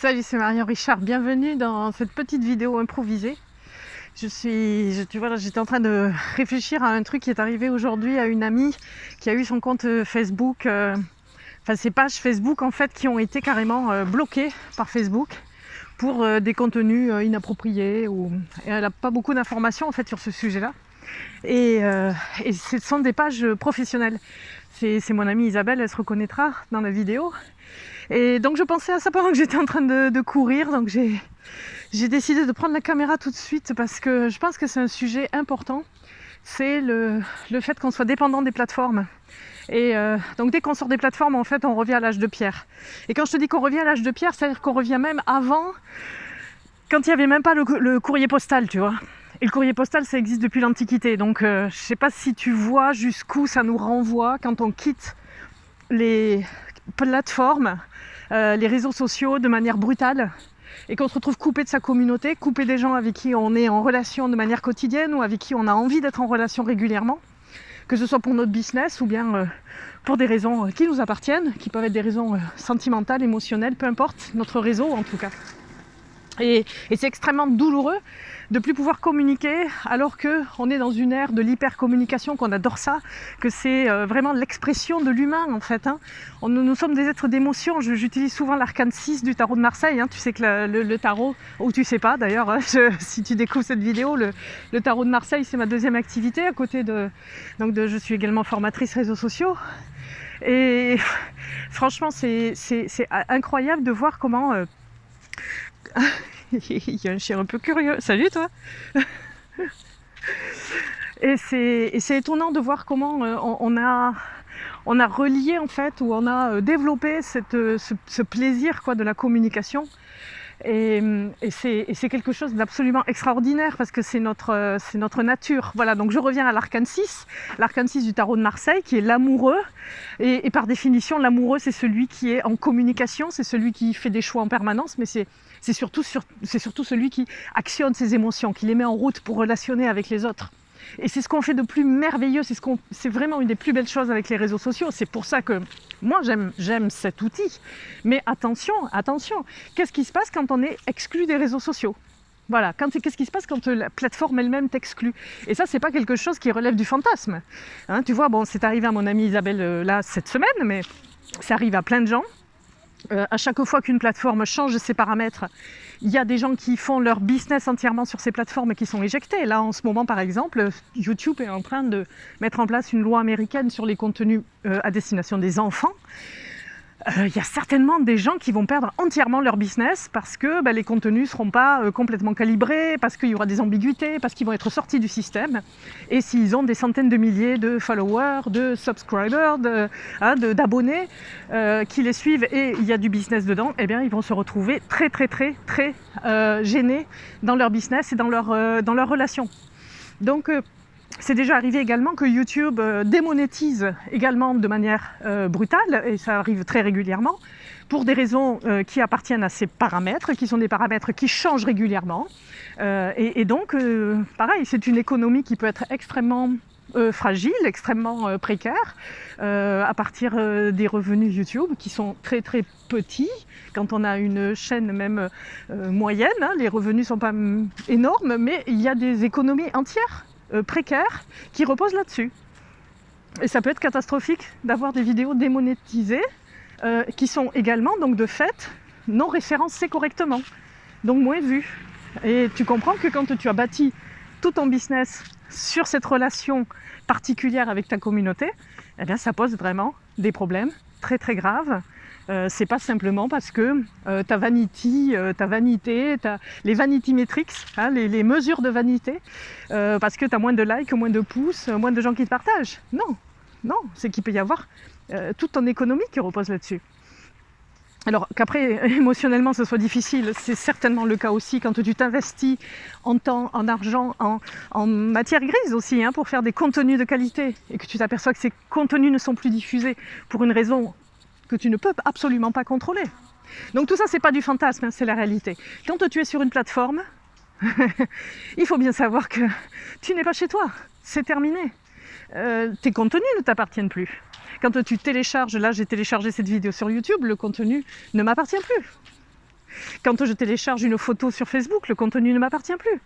Salut, c'est Marion Richard, bienvenue dans cette petite vidéo improvisée. J'étais en train de réfléchir à un truc qui est arrivé aujourd'hui à une amie qui a eu son compte Facebook, enfin ses pages Facebook en fait qui ont été carrément bloquées par Facebook pour des contenus inappropriés et elle n'a pas beaucoup d'informations en fait sur ce sujet-là. Et ce sont des pages professionnelles. C'est mon amie Isabelle, elle se reconnaîtra dans la vidéo. Et donc je pensais à ça pendant que j'étais en train de courir, donc j'ai décidé de prendre la caméra tout de suite parce que je pense que c'est un sujet important. C'est le fait qu'on soit dépendant des plateformes. Et donc dès qu'on sort des plateformes, en fait, on revient à l'âge de pierre. Et quand je te dis qu'on revient à l'âge de pierre, c'est-à-dire qu'on revient même avant, quand il n'y avait même pas le courrier postal, tu vois. Et le courrier postal, ça existe depuis l'Antiquité. Donc je ne sais pas si tu vois jusqu'où ça nous renvoie quand on quitte les plateformes, les réseaux sociaux de manière brutale et qu'on se retrouve coupé de sa communauté, coupé des gens avec qui on est en relation de manière quotidienne ou avec qui on a envie d'être en relation régulièrement, que ce soit pour notre business ou bien pour des raisons qui nous appartiennent, qui peuvent être des raisons sentimentales, émotionnelles, peu importe, notre réseau en tout cas. Et c'est extrêmement douloureux de plus pouvoir communiquer alors qu'on est dans une ère de l'hypercommunication, qu'on adore ça, que c'est vraiment l'expression de l'humain en fait. Nous sommes des êtres d'émotion. J'utilise souvent l'arcane 6 du tarot de Marseille. Tu sais que le tarot, ou tu sais pas d'ailleurs, si tu découvres cette vidéo, le tarot de Marseille c'est ma deuxième activité à côté je suis également formatrice réseaux sociaux. Et franchement c'est incroyable de voir comment... Il y a un chien un peu curieux. Salut toi. Et c'est étonnant de voir comment on a relié en fait, ou on a développé ce plaisir quoi, de la communication. Et c'est quelque chose d'absolument extraordinaire parce que c'est notre nature. Voilà, donc je reviens à l'arcane 6 du tarot de Marseille qui est l'amoureux. Et par définition, l'amoureux c'est celui qui est en communication, c'est celui qui fait des choix en permanence, mais c'est surtout celui qui actionne ses émotions, qui les met en route pour relationner avec les autres. Et c'est ce qu'on fait de plus merveilleux, c'est vraiment une des plus belles choses avec les réseaux sociaux. C'est pour ça que moi j'aime cet outil. Mais attention, qu'est-ce qui se passe quand on est exclu des réseaux sociaux ? Voilà, qu'est-ce qui se passe quand la plateforme elle-même t'exclut ? Et ça, c'est pas quelque chose qui relève du fantasme. Tu vois, bon, c'est arrivé à mon amie Isabelle là cette semaine, mais ça arrive à plein de gens. À chaque fois qu'une plateforme change ses paramètres, il y a des gens qui font leur business entièrement sur ces plateformes et qui sont éjectés. Là, en ce moment, par exemple, YouTube est en train de mettre en place une loi américaine sur les contenus à destination des enfants. Il y a certainement des gens qui vont perdre entièrement leur business parce que les contenus ne seront pas complètement calibrés, parce qu'il y aura des ambiguïtés, parce qu'ils vont être sortis du système. Et s'ils ont des centaines de milliers de followers, de subscribers, d'abonnés qui les suivent et il y a du business dedans, eh bien ils vont se retrouver très gênés dans leur business et dans leur relation. Donc c'est déjà arrivé également que YouTube démonétise également de manière brutale, et ça arrive très régulièrement, pour des raisons qui appartiennent à ces paramètres, qui sont des paramètres qui changent régulièrement. Et donc, pareil, c'est une économie qui peut être extrêmement fragile, extrêmement précaire, à partir des revenus YouTube, qui sont très petits. Quand on a une chaîne même moyenne, les revenus ne sont pas énormes, mais il y a des économies entières précaires qui reposent là-dessus. Et ça peut être catastrophique d'avoir des vidéos démonétisées qui sont également donc de fait non référencées correctement, donc moins vues. Et tu comprends que quand tu as bâti tout ton business sur cette relation particulière avec ta communauté, eh bien ça pose vraiment des problèmes très graves. C'est pas simplement parce que ta vanité, les vanity metrics, les mesures de vanité, parce que tu as moins de likes, moins de pouces, moins de gens qui te partagent. Non, c'est qu'il peut y avoir toute ton économie qui repose là-dessus. Alors qu'après, émotionnellement, ce soit difficile, c'est certainement le cas aussi quand tu t'investis en temps, en argent, en matière grise aussi, pour faire des contenus de qualité, et que tu t'aperçois que ces contenus ne sont plus diffusés pour une raison que tu ne peux absolument pas contrôler. Donc tout ça, c'est pas du fantasme, c'est la réalité. Quand tu es sur une plateforme, il faut bien savoir que tu n'es pas chez toi, c'est terminé. Tes contenus ne t'appartiennent plus. Quand tu télécharges, là j'ai téléchargé cette vidéo sur YouTube, le contenu ne m'appartient plus. Quand je télécharge une photo sur Facebook, le contenu ne m'appartient plus.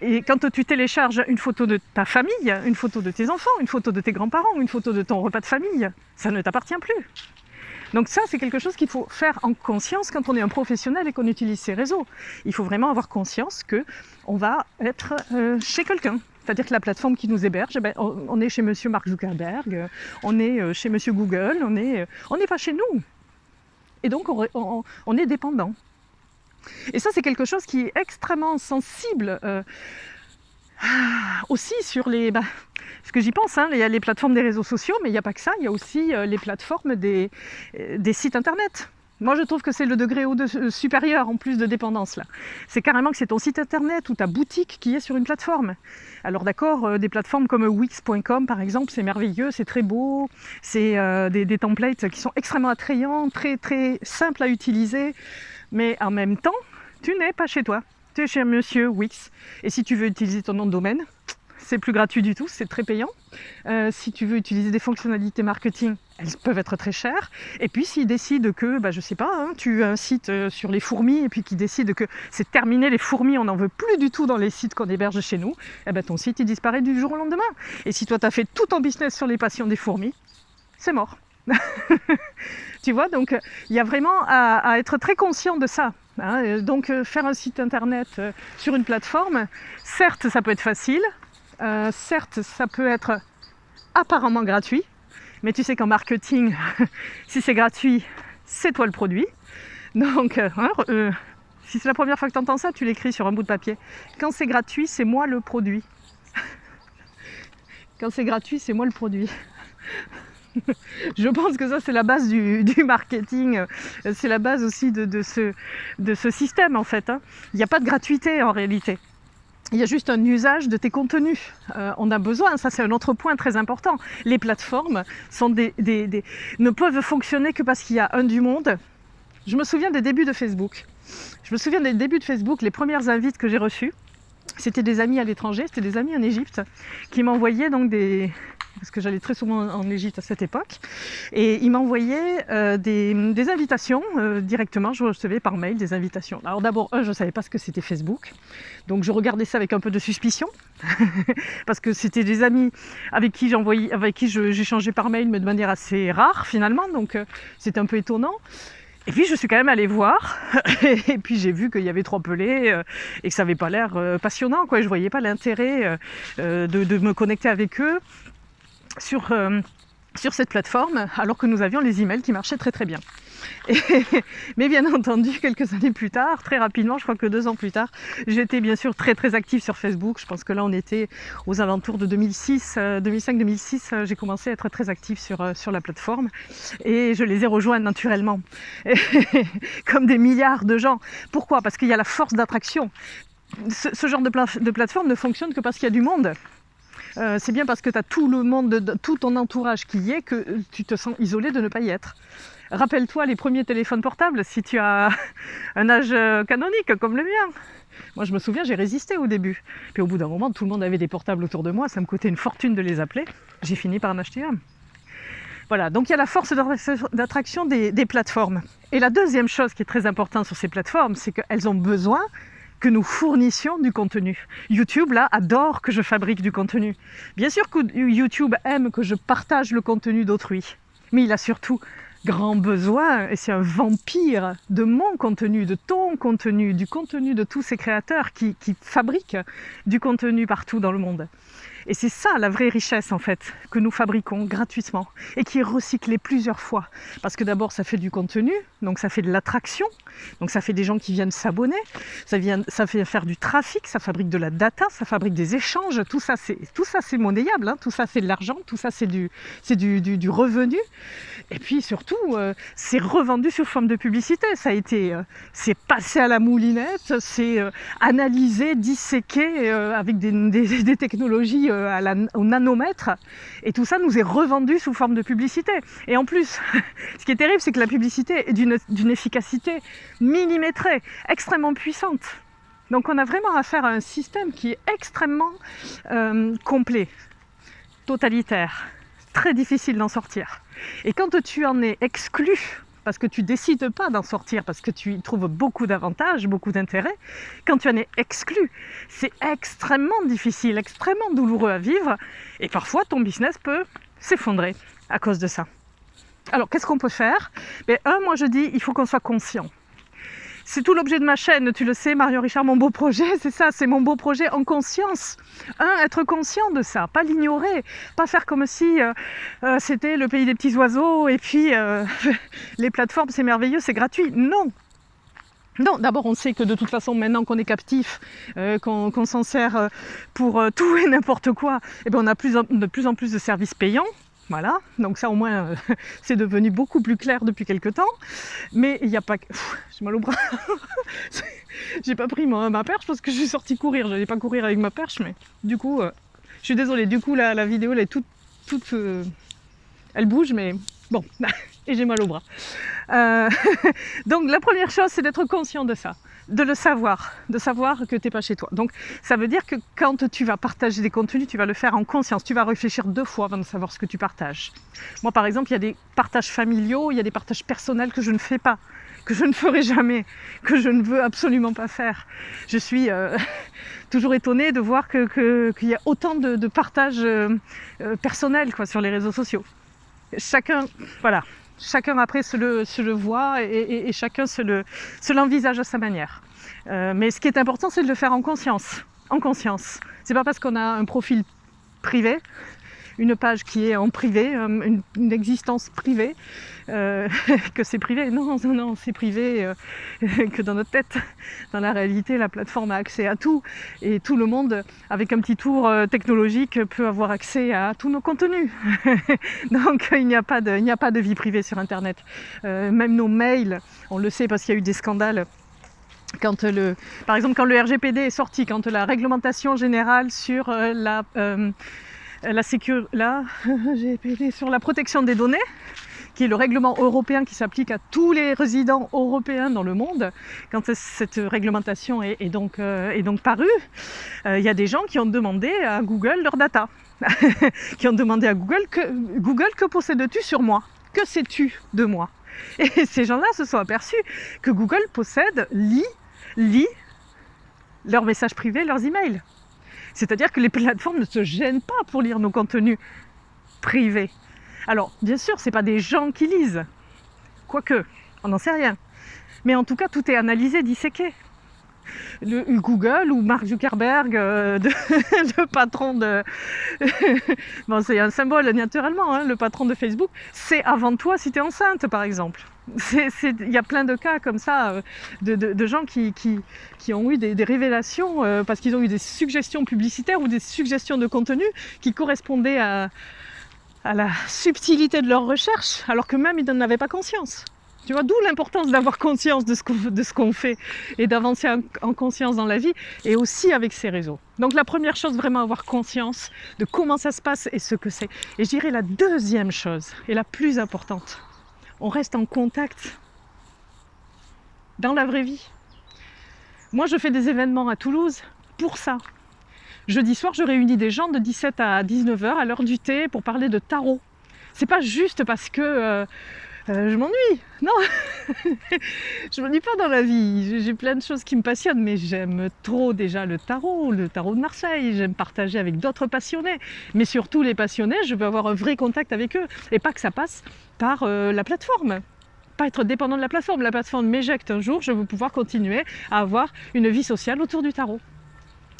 Et quand tu télécharges une photo de ta famille, une photo de tes enfants, une photo de tes grands-parents, une photo de ton repas de famille, ça ne t'appartient plus. Donc ça, c'est quelque chose qu'il faut faire en conscience quand on est un professionnel et qu'on utilise ces réseaux. Il faut vraiment avoir conscience qu'on va être chez quelqu'un. C'est-à-dire que la plateforme qui nous héberge, on est chez Monsieur Mark Zuckerberg, on est chez Monsieur Google, on n'est pas chez nous. Et donc on est dépendant. Et ça, c'est quelque chose qui est extrêmement sensible aussi sur les... ce que j'y pense, il y a les plateformes des réseaux sociaux, mais il n'y a pas que ça, il y a aussi les plateformes des sites internet. Moi, je trouve que c'est le degré supérieur en plus de dépendance là. C'est carrément que c'est ton site internet ou ta boutique qui est sur une plateforme. Alors d'accord, des plateformes comme Wix.com par exemple, c'est merveilleux, c'est très beau, c'est des templates qui sont extrêmement attrayants, très très simples à utiliser, mais en même temps, tu n'es pas chez toi, tu es chez Monsieur Wix. Et si tu veux utiliser ton nom de domaine, c'est plus gratuit du tout, c'est très payant. Si tu veux utiliser des fonctionnalités marketing, elles peuvent être très chères. Et puis s'ils décident que, je sais pas, tu as un site sur les fourmis et puis qu'ils décident que c'est terminé les fourmis, on n'en veut plus du tout dans les sites qu'on héberge chez nous, ton site il disparaît du jour au lendemain. Et si toi tu as fait tout ton business sur les passions des fourmis, c'est mort. Tu vois, donc il y a vraiment à être très conscient de ça. Donc faire un site internet sur une plateforme, certes ça peut être facile, certes ça peut être apparemment gratuit, mais tu sais qu'en marketing, si c'est gratuit, c'est toi le produit. Donc si c'est la première fois que tu entends ça, tu l'écris sur un bout de papier. Quand c'est gratuit, c'est moi le produit. Quand c'est gratuit, c'est moi le produit. Je pense que ça c'est la base du marketing, c'est la base aussi de ce système en fait. Il n'y a pas de gratuité en réalité. Il y a juste un usage de tes contenus. On a besoin, ça c'est un autre point très important. Les plateformes sont ne peuvent fonctionner que parce qu'il y a du monde. Je me souviens des débuts de Facebook. Les premières invites que j'ai reçues, c'était des amis à l'étranger, c'était des amis en Égypte qui m'envoyaient donc parce que j'allais très souvent en Égypte à cette époque, et ils m'envoyaient des invitations directement, je recevais par mail des invitations. Alors d'abord, je ne savais pas ce que c'était Facebook, donc je regardais ça avec un peu de suspicion, parce que c'était des amis avec qui j'échangeais par mail, mais de manière assez rare finalement, donc c'était un peu étonnant. Et puis je suis quand même allée voir, et puis j'ai vu qu'il y avait 3 pelés et que ça n'avait pas l'air passionnant, quoi. Je ne voyais pas l'intérêt de me connecter avec eux sur cette plateforme, alors que nous avions les emails qui marchaient très très bien. Mais bien entendu, quelques années plus tard, très rapidement, je crois que 2 ans plus tard, j'étais bien sûr très très active sur Facebook. Je pense que là on était aux alentours de 2005-2006, j'ai commencé à être très active sur la plateforme et je les ai rejoints naturellement, comme des milliards de gens. Pourquoi ? Parce qu'il y a la force d'attraction. Ce genre de plateforme ne fonctionne que parce qu'il y a du monde. C'est bien parce que tu as tout le monde, tout ton entourage qui y est, que tu te sens isolé de ne pas y être. Rappelle-toi les premiers téléphones portables, si tu as un âge canonique comme le mien. Moi je me souviens, j'ai résisté au début. Puis au bout d'un moment, tout le monde avait des portables autour de moi, ça me coûtait une fortune de les appeler. J'ai fini par en acheter un. Voilà, donc il y a la force d'attraction des plateformes. Et la deuxième chose qui est très importante sur ces plateformes, c'est qu'elles ont besoin que nous fournissions du contenu. YouTube, là, adore que je fabrique du contenu. Bien sûr que YouTube aime que je partage le contenu d'autrui, mais il a surtout grand besoin, et c'est un vampire de mon contenu, de ton contenu, du contenu de tous ces créateurs qui fabriquent du contenu partout dans le monde. Et c'est ça la vraie richesse en fait, que nous fabriquons gratuitement et qui est recyclée plusieurs fois. Parce que d'abord ça fait du contenu, donc ça fait de l'attraction, donc ça fait des gens qui viennent s'abonner, ça fait faire du trafic, ça fabrique de la data, ça fabrique des échanges, tout ça c'est monnayable, tout ça c'est de l'argent, tout ça c'est du revenu. Et puis surtout, c'est revendu sous forme de publicité, c'est passé à la moulinette, c'est analysé, disséqué avec des technologies au nanomètre, et tout ça nous est revendu sous forme de publicité. Et en plus, ce qui est terrible, c'est que la publicité est d'une efficacité millimétrée, extrêmement puissante. Donc on a vraiment affaire à un système qui est extrêmement complet, totalitaire, très difficile d'en sortir. Et quand tu en es exclu, parce que tu décides pas d'en sortir, parce que tu y trouves beaucoup d'avantages, beaucoup d'intérêts, quand tu en es exclu, c'est extrêmement difficile, extrêmement douloureux à vivre, et parfois ton business peut s'effondrer à cause de ça. Alors, qu'est-ce qu'on peut faire? Moi je dis, il faut qu'on soit conscient. C'est tout l'objet de ma chaîne, tu le sais, Marion Richard, mon beau projet, c'est ça, c'est mon beau projet en conscience. Être conscient de ça, pas l'ignorer, pas faire comme si c'était le pays des petits oiseaux et puis les plateformes c'est merveilleux, c'est gratuit. Non, non, d'abord on sait que de toute façon maintenant qu'on est captif, qu'on s'en sert pour tout et n'importe quoi, on a de plus en plus de services payants. Voilà, donc ça au moins c'est devenu beaucoup plus clair depuis quelques temps. Mais il n'y a pas que... J'ai mal au bras. J'ai pas pris ma perche parce que je suis sortie courir. Je n'allais pas courir avec ma perche, mais du coup, je suis désolée. Du coup, la vidéo elle est toute elle bouge, mais bon, et j'ai mal au bras. Donc la première chose, c'est d'être conscient de ça. De le savoir, de savoir que tu n'es pas chez toi. Donc ça veut dire que quand tu vas partager des contenus, tu vas le faire en conscience, tu vas réfléchir 2 fois avant de savoir ce que tu partages. Moi par exemple, il y a des partages familiaux, il y a des partages personnels que je ne fais pas, que je ne ferai jamais, que je ne veux absolument pas faire. Je suis toujours étonnée de voir qu'il y a autant de partages personnels sur les réseaux sociaux. Chacun, voilà. Chacun après se le voit et chacun se l'envisage à sa manière. Mais ce qui est important, c'est de le faire en conscience. En conscience. C'est pas parce qu'on a un profil privé, une page qui est en privé, une existence privée, que c'est privé. Non, non, non, c'est privé que dans notre tête. Dans la réalité, la plateforme a accès à tout. Et tout le monde, avec un petit tour technologique, peut avoir accès à tous nos contenus. Donc il n'y a pas de vie privée sur Internet. Même nos mails, on le sait parce qu'il y a eu des scandales. Par exemple, quand le RGPD est sorti, quand la réglementation générale sur sur la protection des données, qui est le règlement européen qui s'applique à tous les résidents européens dans le monde, quand cette réglementation est donc parue, il y a des gens qui ont demandé à Google leurs data, qui ont demandé à Google que possèdes-tu sur moi? Que sais-tu de moi? Et ces gens-là se sont aperçus que Google lit leurs messages privés, leurs emails. C'est-à-dire que les plateformes ne se gênent pas pour lire nos contenus privés. Alors, bien sûr, ce n'est pas des gens qui lisent, quoique, on n'en sait rien. Mais en tout cas, tout est analysé, disséqué. Google ou Mark Zuckerberg, le patron de... bon, c'est un symbole naturellement, hein, le patron de Facebook, c'est avant toi si tu es enceinte, par exemple. Il y a plein de cas comme ça, de gens qui ont eu des révélations parce qu'ils ont eu des suggestions publicitaires ou des suggestions de contenu qui correspondaient à la subtilité de leur recherche, alors que même ils n'en avaient pas conscience. Tu vois, d'où l'importance d'avoir conscience de ce qu'on fait et d'avancer en conscience dans la vie et aussi avec ces réseaux. Donc la première chose, vraiment avoir conscience de comment ça se passe et ce que c'est. Et je dirais la deuxième chose, et la plus importante, on reste en contact dans la vraie vie. Moi, je fais des événements à Toulouse pour ça. Jeudi soir, je réunis des gens de 17 à 19h à l'heure du thé pour parler de tarot. C'est pas juste parce que je m'ennuie, non. Je m'ennuie pas dans la vie, j'ai plein de choses qui me passionnent, mais j'aime trop déjà le tarot de Marseille, j'aime partager avec d'autres passionnés, mais surtout les passionnés, je veux avoir un vrai contact avec eux, et pas que ça passe par la plateforme. Pas être dépendant de la plateforme m'éjecte un jour, je veux pouvoir continuer à avoir une vie sociale autour du tarot.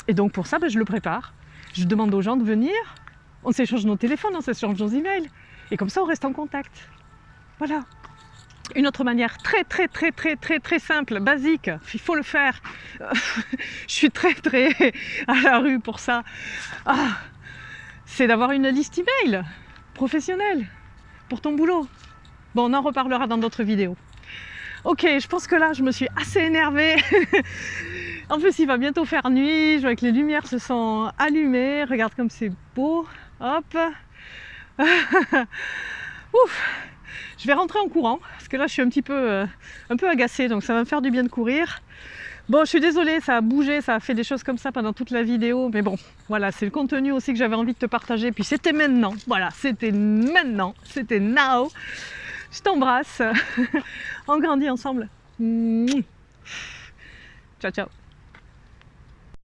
Et donc pour ça, je le prépare, je demande aux gens de venir, on s'échange nos téléphones, on s'échange nos emails, et comme ça on reste en contact. Voilà. Une autre manière très simple, basique, il faut le faire. Je suis très à la rue pour ça. C'est d'avoir une liste email professionnelle pour ton boulot. Bon, on en reparlera dans d'autres vidéos. Ok, je pense que là, je me suis assez énervée. En plus, il va bientôt faire nuit. Je vois que les lumières se sont allumées. Regarde comme c'est beau. Hop. Ouf. Je vais rentrer en courant, parce que là je suis un peu agacée, donc ça va me faire du bien de courir. Bon, je suis désolée, ça a bougé, ça a fait des choses comme ça pendant toute la vidéo, mais bon, voilà, c'est le contenu aussi que j'avais envie de te partager, puis c'était maintenant, voilà, c'était maintenant, c'était now. Je t'embrasse. On grandit ensemble. Ciao, ciao.